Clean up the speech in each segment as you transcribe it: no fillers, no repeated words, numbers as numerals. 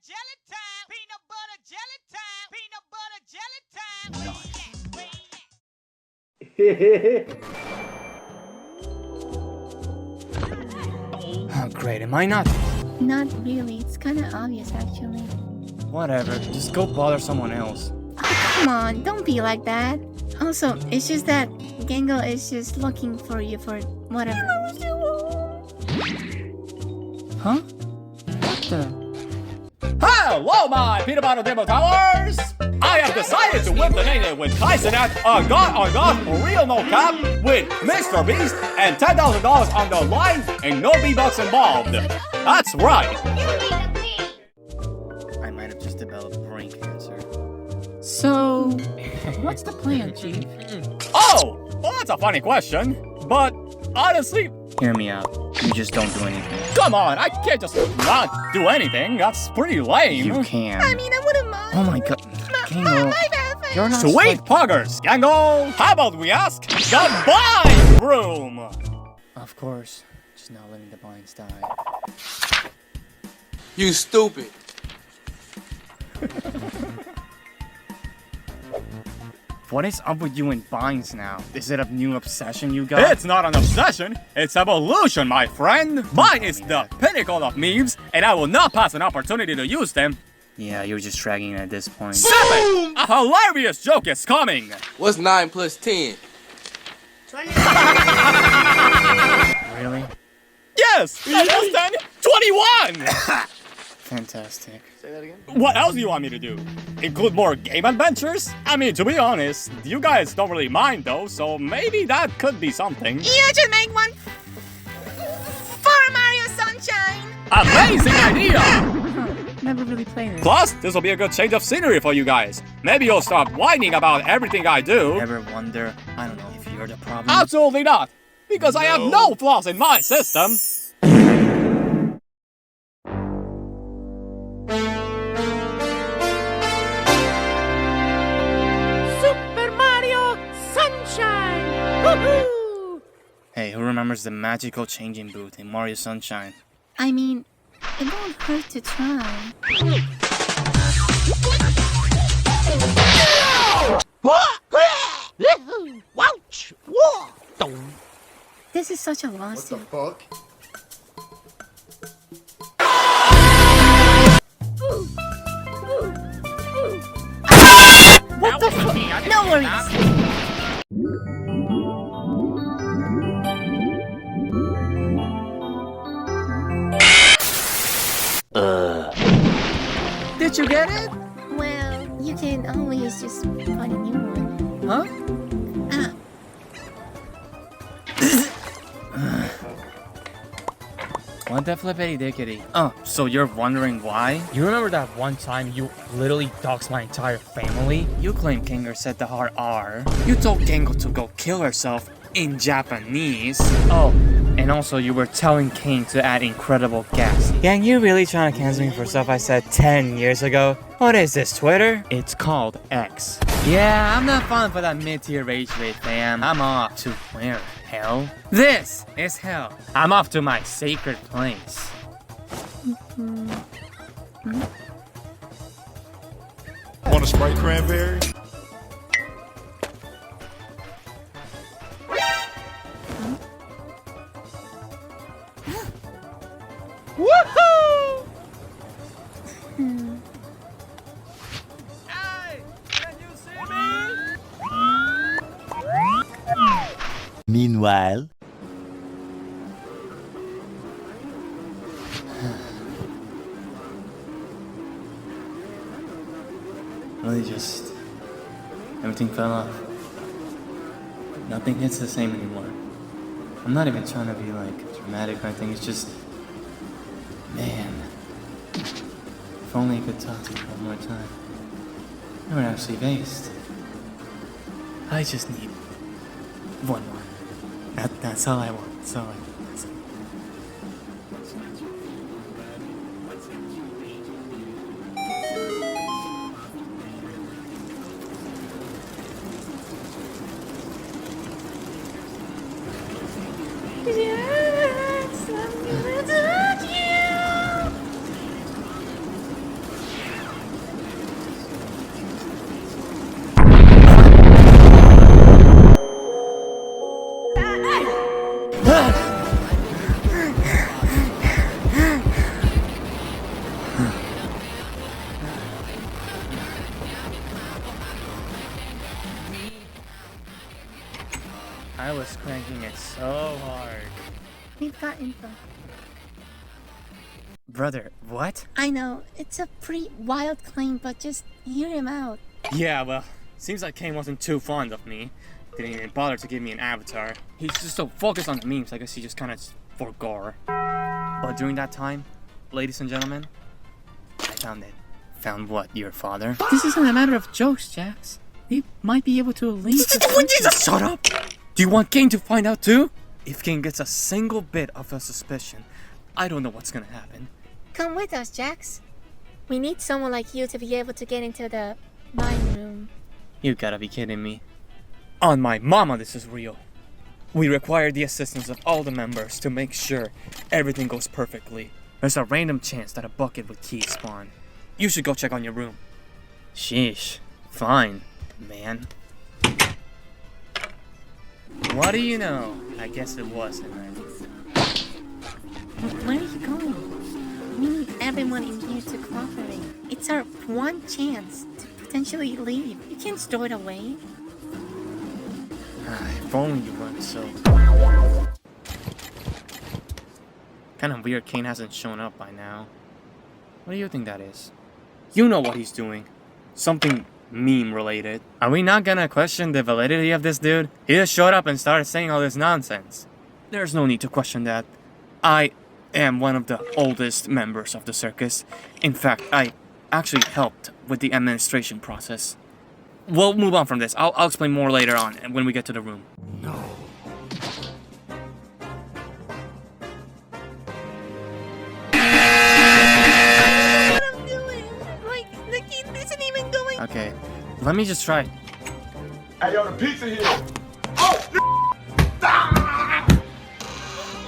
jelly time. Peanut butter jelly time. Peanut butter jelly time. Oh, great. Am I not? Not really. It's kind of obvious, actually. Whatever. Just go bother someone else. Oh, come on. Don't be like that. Also, it's just that Gangle is just looking for you for whatever. Huh? What the? Hello, my peanut butter demo towers! I have decided to win the name with Tyson at a god real no cap with Mr. Beast and $10,000 on the line and no V-Bucks involved. That's right. I might have just developed brain cancer. So, what's the plan, Chief? Oh, well, that's a funny question. But honestly, Hear me out. You just don't do anything. come on, I can't just not do anything. That's pretty lame. You can. I mean, I wouldn't mind. Oh my god. Gangle. You're not Sweet poggers, Gangle! How about we ask the buying room? Of course. Just not letting the blinds die. You stupid. What is up with you and binds now? Is it a new obsession you got? It's not an obsession, it's evolution, my friend. Mine is the pinnacle of memes, and I will not pass an opportunity to use them. Yeah, you're just dragging it at this point. Seven! A hilarious joke is coming! What's 9 plus 10? Really? Yes! That was 10! 21! Fantastic. Say that again? What else do you want me to do? Include more game adventures? I mean, to be honest, you guys don't really mind though, so maybe that could be something. You should make one for Mario Sunshine. Amazing idea! Never really played it. Plus, this will be a good change of scenery for you guys. Maybe you'll stop whining about everything I do. Ever wonder, I don't know, if you're the problem? Absolutely not! Because I have no flaws in my system. Super Mario Sunshine! Woohoo! Hey, who remembers the magical changing booth in Mario Sunshine? I mean, it won't hurt to try. This is such a lawsuit. Fuck. What the fuck? No worries. Did you get it? Well, you can always just find a new one. Huh? What the flippity dickety? Oh, so you're wondering why? You remember that one time you literally doxed my entire family? You claim Kanger said the hard R. You told Gangle to go kill herself in Japanese. Oh, and also you were telling Caine to add incredible gas. Gang, you really trying to cancel me for stuff I said 10 years ago? What is this, Twitter? It's called X. Yeah, I'm not falling for that mid-tier rage bait, fam. I'm off to where? Hell? This is hell. I'm off to my sacred place. Want to spray cranberry? Woohoo! Hey, can you see me? Meanwhile, Really just... everything fell off. Nothing hits the same anymore. I'm not even trying to be like dramatic or anything, it's just... Man. If only I could talk to you one more time. You weren't actually based. I just need one more. That's all I want. That's all I want. That's all. Yes, I'm gonna touch you. was cranking it so hard. We've got info. Brother, what? I know, it's a pretty wild claim, but just hear him out. Yeah, well, seems like Caine wasn't too fond of me. Didn't even bother to give me an avatar. He's just so focused on the memes, I guess he just kind of forgot. But during that time, ladies and gentlemen, I found it. Found what, your father? This isn't a matter of jokes, Jax. We might be able to leave. Jesus, shut up! Do you want Caine to find out too? If Caine gets a single bit of a suspicion, I don't know what's gonna happen. Come with us, Jax. We need someone like you to be able to get into the mine room. You gotta be kidding me. On my mama, this is real. We require the assistance of all the members to make sure everything goes perfectly. There's a random chance that a bucket would key spawn. You should go check on your room. Sheesh. Fine, man. What do you know? I guess it wasn't. Where are you going? We need everyone in here to cooperate. It's our one chance to potentially leave. You can't store it away. If only you weren't so... Kinda weird Caine hasn't shown up by now. What do you think that is? You know what he's doing. Something meme related. Are we not gonna question the validity of this dude? He just showed up and started saying all this nonsense. There's no need to question that. I am one of the oldest members of the circus. In fact, I actually helped with the administration process. We'll move on from this. I'll explain more later on when we get to the room. What I'm doing? Like, the kid isn't even going. Okay, let me just try. Hey, yo, the pizza here.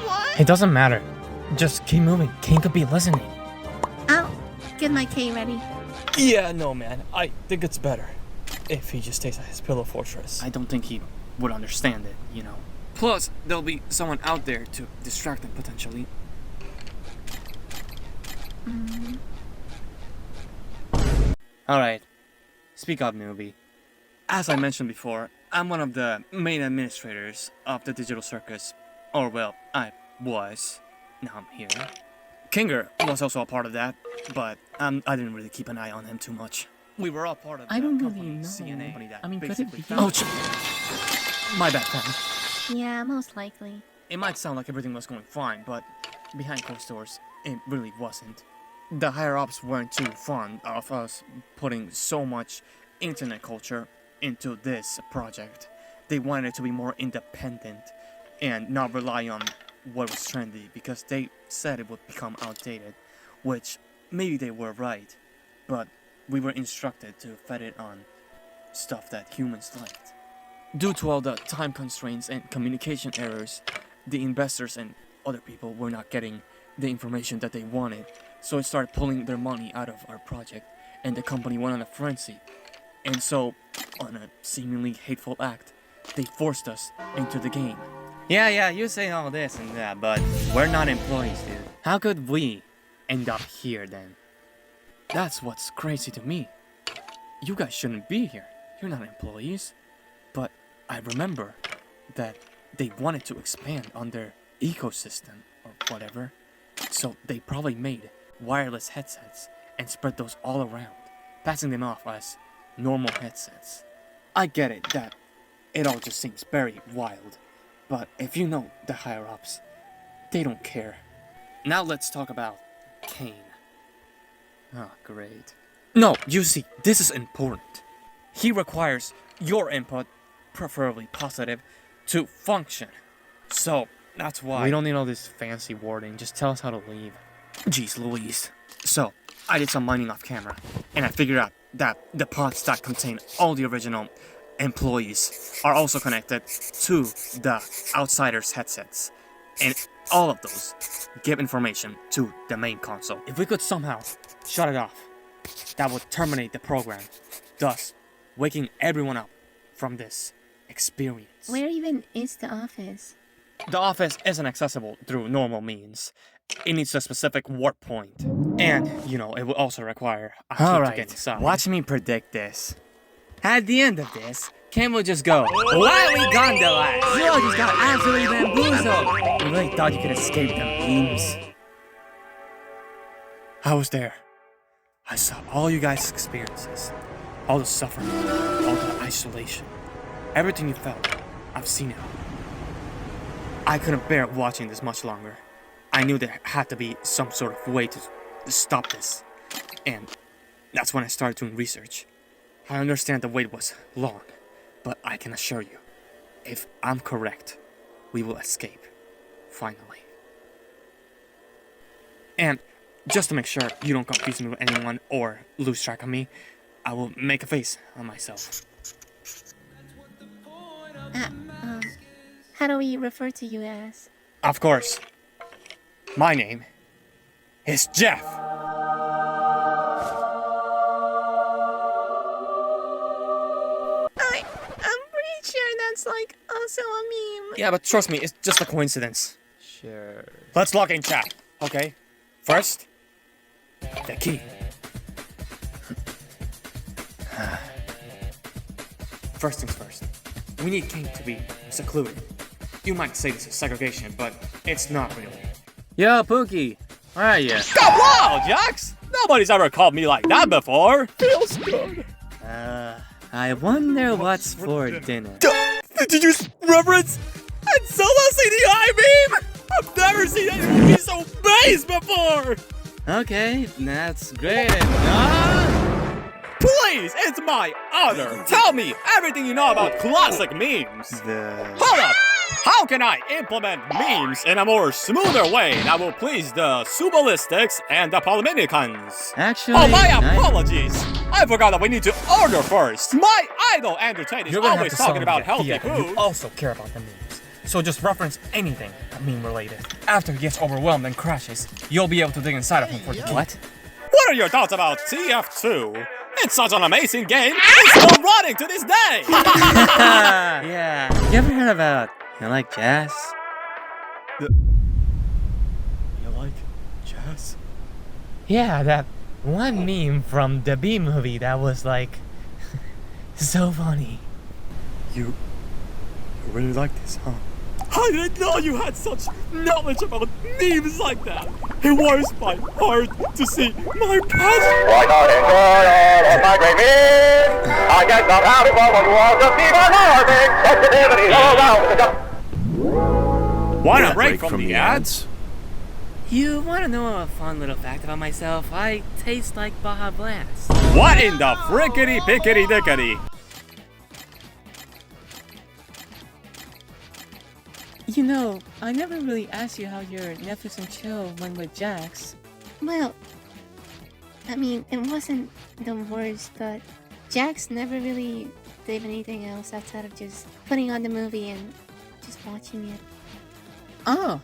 What? It doesn't matter. Just keep moving. Caine could be listening. I'll get my K ready. Yeah, no, man. I think it's better if he just stays at his pillow fortress. I don't think he would understand it, you know. Plus, there'll be someone out there to distract him potentially. Alright, speak up, newbie. As I mentioned before, I'm one of the main administrators of the Digital Circus. Or, well, I was. Now I'm here. Kinger was also a part of that, but I didn't really keep an eye on him too much. We were all part of I don't really company, know. CNA, company that I mean, could it basically be- found- My bad, fam. Yeah, most likely. It might sound like everything was going fine, but behind closed doors, it really wasn't. The higher-ups weren't too fond of us putting so much internet culture into this project. They wanted it to be more independent and not rely on what was trendy because they said it would become outdated, which maybe they were right, but we were instructed to fed it on stuff that humans liked. Due to all the time constraints and communication errors, the investors and other people were not getting the information that they wanted, so it started pulling their money out of our project, and the company went on a frenzy. And so, on a seemingly hateful act, they forced us into the game. Yeah, you say all this and that, but we're not employees, dude. How could we end up here then? That's what's crazy to me. You guys shouldn't be here. You're not employees. But I remember that they wanted to expand on their ecosystem or whatever. So they probably made wireless headsets and spread those all around, passing them off as normal headsets. I get it that it all just seems very wild, but if you know the higher-ups, they don't care. Now let's talk about Caine. Oh, great. No, you see, this is important. He requires your input, preferably positive, to function. So, that's why... We don't need all this fancy wording. Just tell us how to leave. Jeez Louise. So, I did some mining off camera, and I figured out that the pods that contain all the original employees are also connected to the outsiders' headsets. And all of those give information to the main console. If we could somehow shut it off, that would terminate the program, thus waking everyone up from this experience. Where even is the office? The office isn't accessible through normal means. It needs a specific warp point. And, you know, it will also require a key to get inside. Watch me predict this. At the end of this, Caine will just go, why we gondola? You all just got absolutely bamboozled. You really thought you could escape the memes? I was there. I saw all you guys' experiences. All the suffering, all the isolation. Everything you felt, I've seen it. I couldn't bear watching this much longer. I knew there had to be some sort of way to stop this. And that's when I started doing research. I understand the wait was long, but I can assure you, if I'm correct, we will escape. Finally. And just to make sure you don't confuse me with anyone or lose track of me, I will make a face on myself. How do we refer to you as? Of course. My name is Jeff. I'm pretty sure that's like also a meme. Yeah, but trust me, it's just a coincidence. Sure. Let's log in chat, okay? First, the key. First things first. We need Caine to be secluded. You might say this is segregation, but it's not really. Yo, Pookie, where are you? Wow, Jax! Nobody's ever called me like that before. Feels good. I wonder what's for dinner. Did you reference and Solo CDI meme? I've never seen anyone be so base before. Okay, that's great. Please, it's my honor. Tell me everything you know about classic memes. Hold up. How can I implement memes in a more smoother way that will please the Subalistics and the Polyminicans? Actually, Oh, my apologies. I forgot that we need to order first. My idol entertainer is You're gonna have always to talking solve about the healthy idea that food. You also care about the memes. So just reference anything meme related. After he gets overwhelmed and crashes, you'll be able to dig inside of him for the key. What? What are your thoughts about TF2? It's such an amazing game. It's still running to this day. Yeah. You ever heard about You Like Jazz? You like jazz? Yeah, that one meme from the B movie that was like so funny. You really like this, huh? I didn't know you had such knowledge about memes like that. It warms my heart to see my passion. Why not enjoy all of my great memes? I guess I'm happy for what was just people loving. Sensitivity all around. Want a break from the ads? You want to know a fun little fact about myself? I taste like Baja Blast. What in the frickety pickety dickety? You know, I never really asked you how your Netflix and chill went with Jax. Well, I mean, it wasn't the worst, but Jax never really did anything else outside of just putting on the movie and just watching it. Oh,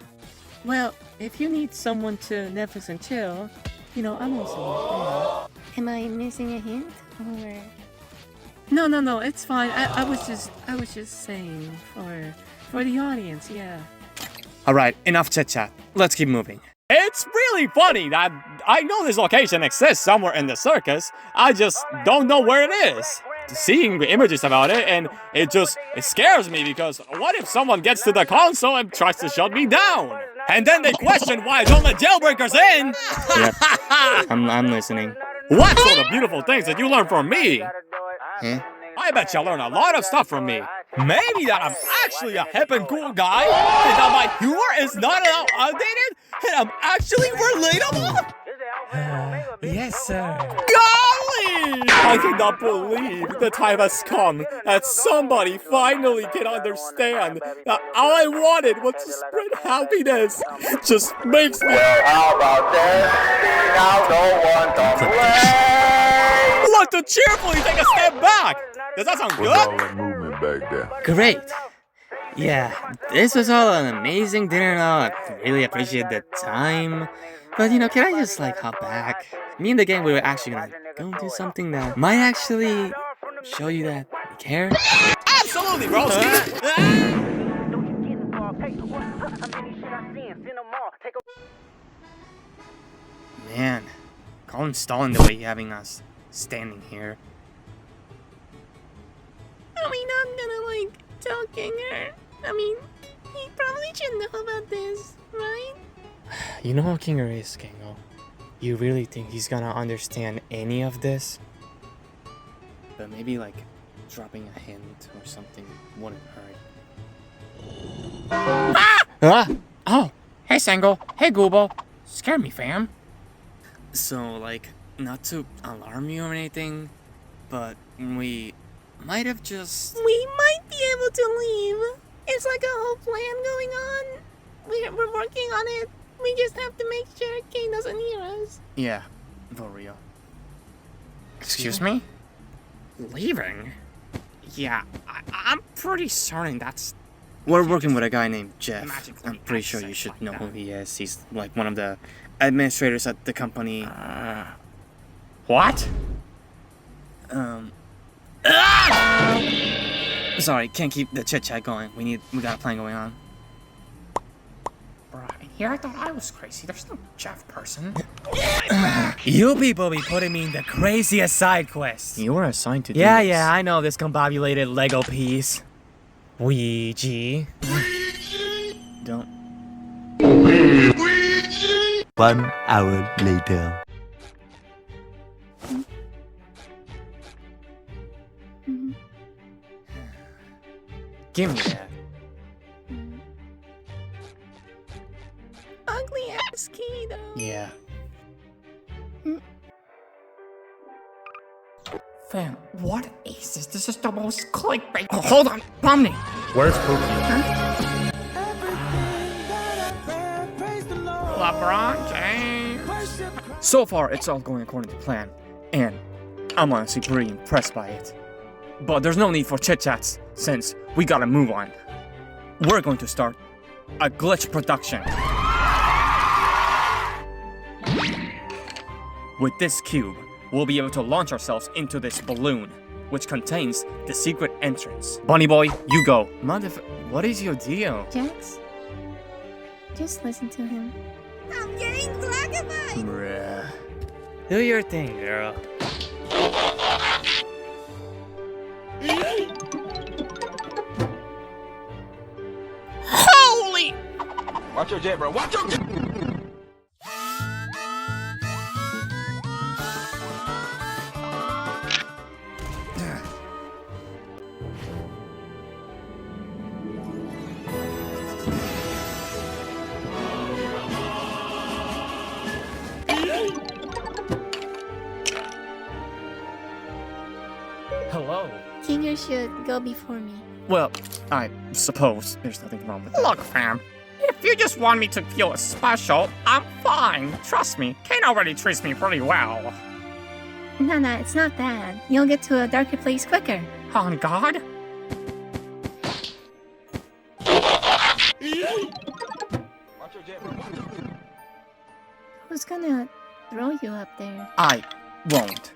well, if you need someone to Netflix and chill, you know, I'm also Am I missing a hint? Or... No, it's fine. I was just saying for the audience, yeah. Alright, enough chit chat. Let's keep moving. It's really funny that I know this location exists somewhere in the circus. I just don't know where it is. Seeing the images about it, and it scares me because what if someone gets to the console and tries to shut me down? And then they question why I don't let jailbreakers in? Yep. I'm listening. What sort of beautiful things did you learn from me? Huh? I bet you learn a lot of stuff from me. Maybe that I'm actually a hip and cool guy, and that my humor is not outdated, and I'm actually relatable? Yes, sir. Golly! I cannot believe the time has come that somebody finally can understand that all I wanted was to spread happiness. It just makes me... Well, how about this? Now no one complains. want to cheerfully take a step back. Does that sound What's all good? that movement back there? Great. Yeah, this was all an amazing dinner and all. I really appreciate the time. But you know, can I just like hop back? Me and the gang, we were actually gonna go and do something that might actually show you that we care. Absolutely, broski. Man, call him stalling the way having us standing here. Are we not Kinger. I mean, he probably should know about this, right? You know how Kinger is, Gangle. You really think he's gonna understand any of this? But maybe like dropping a hint or something wouldn't hurt. Ah! Oh! Hey Sango! Hey Gooble! Scare me, fam! So, like, not to alarm you or anything, but we might have just... We might be able to leave. It's like a whole plan going on. We're working on it. We just have to make sure Caine doesn't hear us. Yeah, for real. Excuse me? Leaving? Yeah, I'm pretty certain that's... We're working with a guy named Jeff. I'm pretty sure you should know who he is. He's like one of the administrators at the company. What? Sorry, can't keep the chit chat going. We got a plan going on. Bruh, here I thought I was crazy. There's no Jeff person. You people be putting me in the craziest side quests. You were assigned to do this. Yeah, I know this combobulated Lego piece. Ouija. Don't. 1 hour later. Give me that. Ugly ass key, though. Yeah. Fam, what is this? This is the most clickbait. Oh, hold on, Pomni. Where's Pookie? LeBron James. So far, it's all going according to plan, and I'm honestly pretty impressed by it. But there's no need for chit-chats, since we gotta move on. We're going to start a glitch production. With this cube, we'll be able to launch ourselves into this balloon, which contains the secret entrance. Bunny boy, you go. What is your deal? Jax, just listen to him. I'm getting classified. Bruh. Do your thing, girl. Holy! Watch your jet, bro. Watch your jet. Hello. Kinger should go before me. Well, I suppose there's nothing wrong with that. Look, fam. If you just want me to feel special, I'm fine. Trust me, Caine already treats me pretty well. No, it's not that. You'll get to a darker place quicker. On God? Watch your jet, bro. Who's gonna throw you up there? I won't.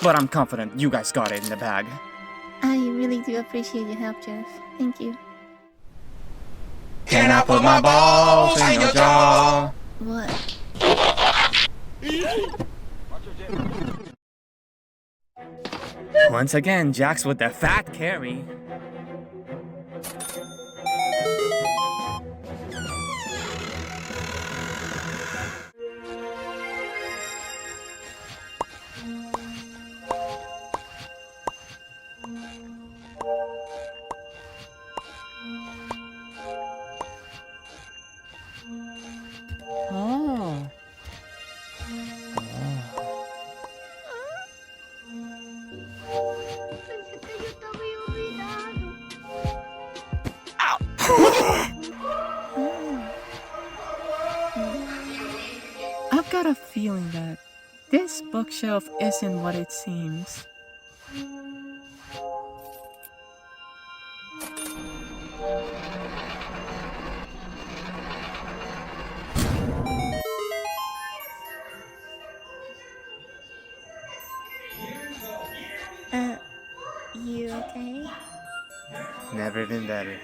But I'm confident you guys got it in the bag. I really do appreciate your help, Jeff. Thank you. Can I put my balls in your jaw? What? Watch your jet, bro. Once again, Jax with the fat carry. Oh. I've got a feeling that this bookshelf isn't what it seems. You okay? Never been better.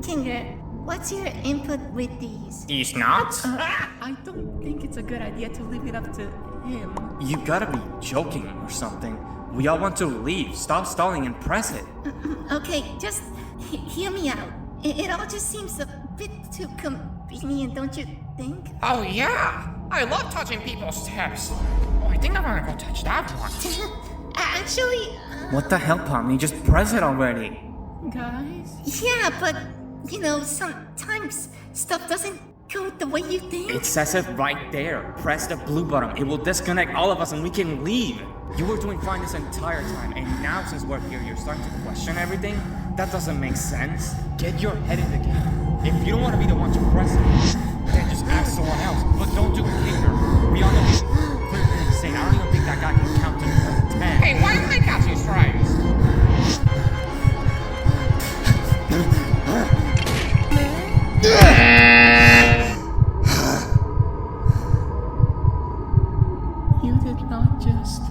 Kinder, what's your input with these? He's not? I don't think it's a good idea to leave it up to him. You gotta be joking or something. We all want to leave. Stop stalling and press it. Okay, just hear me out. It all just seems a bit too convenient, don't you think? Oh yeah! I love touching people's tips. Oh, I think I'm gonna go touch that one. Actually, What the hell, Pomni? Just press it already. Guys? yeah, but you know, sometimes stuff doesn't go the way you think. It says it right there. Press the blue button. It will disconnect all of us and we can leave. You were doing fine this entire time, and now since we're here, you're starting to question everything? That doesn't make sense. Get your head in the game. If you don't want to be the one to press it, then just ask someone else. But don't do it here. We all know he's clearly insane. I don't even think that guy can count to 10. Hey, why do they catch these stripes? You did not just...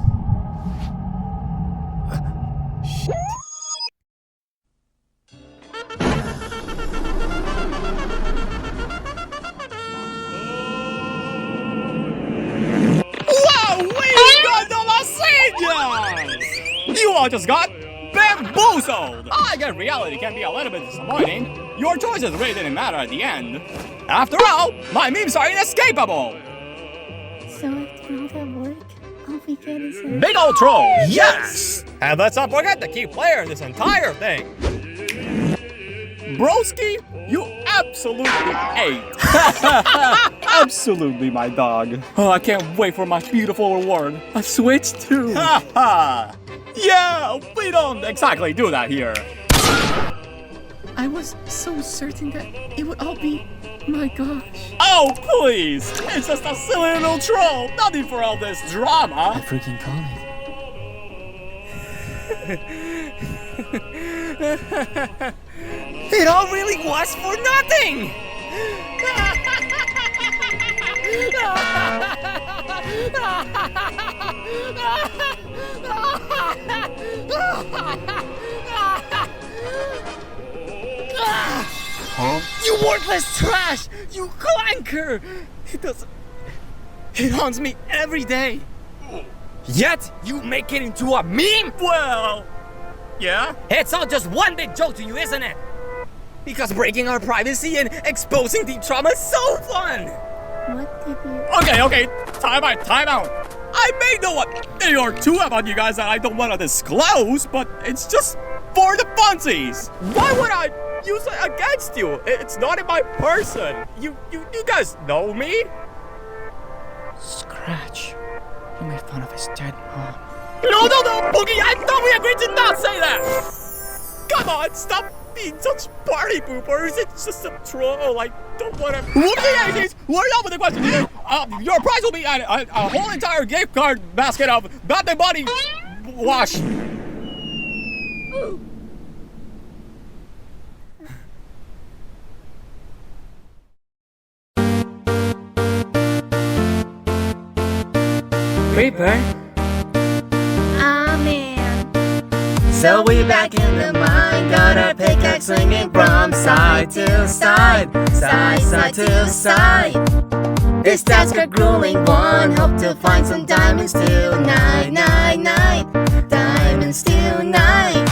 You all just got bamboozled! I get reality can be a little bit disappointing. Your choices really didn't matter at the end. After all, my memes are inescapable! So after all that work, all we get is a... Big ol' troll! Yes! And let's not forget the key player in this entire thing. Broski, you absolutely ate. Absolutely, my dog. Oh, I can't wait for my beautiful reward. A Switch too. Ha ha! Yeah, we don't exactly do that here. I was so certain that it would all be... My gosh. Oh, please! It's just a silly little troll. Nothing for all this drama. I freaking call it. It all really was for nothing! You worthless trash! You clanker! It haunts me every day. Yet you make it into a meme? Well, yeah? It's all just one big joke to you, isn't it? Because breaking our privacy and exposing deep trauma is so fun! What did you... Okay, time out. I may know a thing or two about you guys that I don't want to disclose, but it's just for the funsies. Why would I use it against you? It's not in my person. You guys know me? Scratch. He made fun of his dead mom. No, Boogie, I thought we agreed to not say that! Come on, stop being such party poopers. It's just a troll, I don't want to... Whoopsie-daisies, we're done with the question today. Your prize will be a whole entire gift card basket of Bath and Body Wash. Creeper? So we back in the mine, got our pickaxe swinging from side to side, side to side. This task a grueling one, hope to find some diamonds tonight, diamonds tonight.